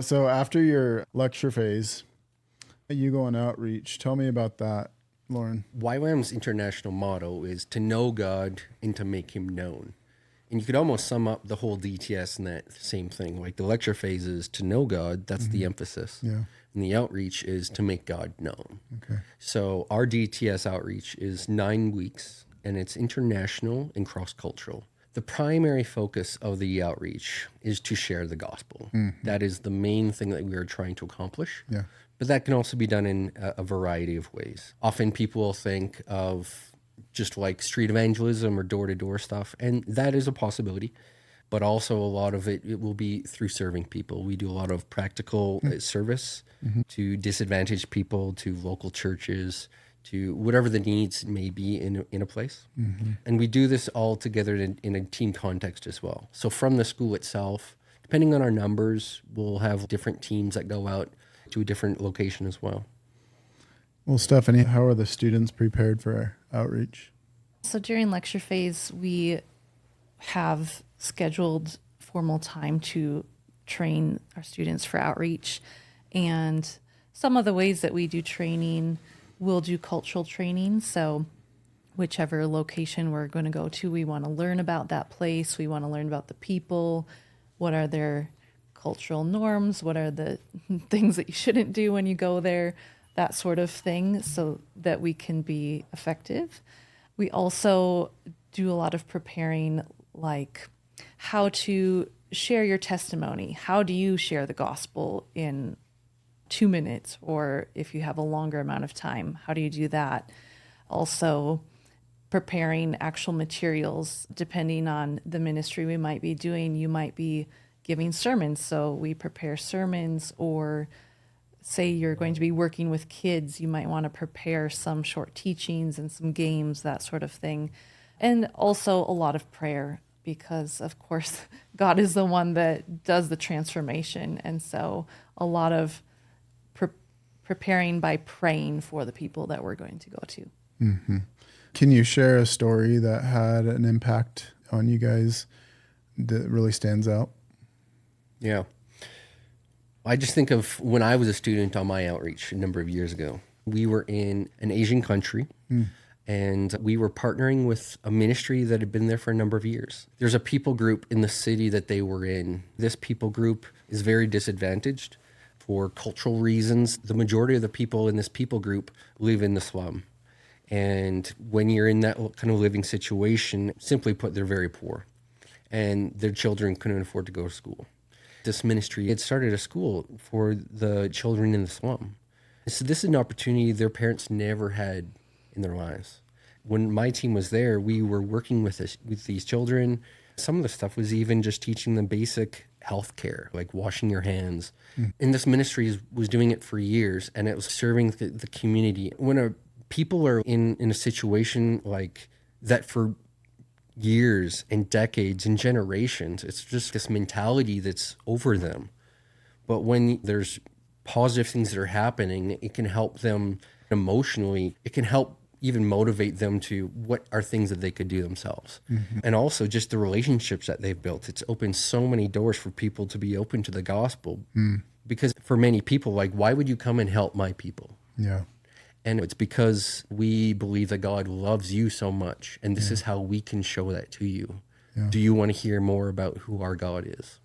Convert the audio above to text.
So after your lecture phase, you go on outreach. Tell me about that, Lauren. YWAM's international motto is to know God and to make him known. And you could almost sum up the whole DTS in that same thing. Like the lecture phase is to know God, that's the emphasis. Yeah. And the outreach is to make God known. Okay. So our DTS outreach is 9 weeks, and it's international and cross-cultural. The primary focus of the outreach is to share the gospel. That is the main thing that we are trying to accomplish. Yeah. But that can also be done in a variety of ways. Often people will think of just like street evangelism or door-to-door stuff, and that is a possibility. But also a lot of it will be through serving people. We do a lot of practical service to disadvantaged people, to local churches, to whatever the needs may be in a place. And we do this all together in a team context as well. So from the school itself, depending on our numbers, we'll have different teams that go out to a different location as well. Well, Stephanie, how are the students prepared for outreach? So during lecture phase, we have scheduled formal time to train our students for outreach. And some of the ways that we do training, we'll do cultural training. So whichever location we're going to go to, we want to learn about that place. We want to learn about the people. What are their cultural norms? What are the things that you shouldn't do when you go there? That sort of thing, so that we can be effective. We also do a lot of preparing, like how to share your testimony. How do you share the gospel in 2 minutes? Or if you have a longer amount of time, how do you do that? Also, preparing actual materials, depending on the ministry we might be doing. You might be giving sermons, so we prepare sermons, or say you're going to be working with kids, you might want to prepare some short teachings and some games, that sort of thing. And also a lot of prayer, because of course God is the one that does the transformation. And so a lot of preparing by praying for the people that we're going to go to. Can you share a story that had an impact on you guys that really stands out? Yeah. I just think of when I was a student on my outreach a number of years ago. We were in an Asian country, and we were partnering with a ministry that had been there for a number of years. There's a people group in the city that they were in. This people group is very disadvantaged for cultural reasons. The majority of the people in this people group live in the slum. And when you're in that kind of living situation, simply put, they're very poor. And their children couldn't afford to go to school. This ministry had started a school for the children in the slum. So this is an opportunity their parents never had in their lives. When my team was there, we were working with these children. Some of the stuff was even just teaching them basic health care, like washing your hands. And this ministry was doing it for years, and it was serving the community. When people are in a situation like that for years and decades and generations, it's just this mentality that's over them. But when there's positive things that are happening, it can help them emotionally. It can help even motivate them to what are things that they could do themselves. And also just the relationships that they've built. It's opened so many doors for people to be open to the gospel. Because for many people, like, why would you come and help my people? Yeah. And it's because we believe that God loves you so much, and this is how we can show that to you. Do you want to hear more about who our God is?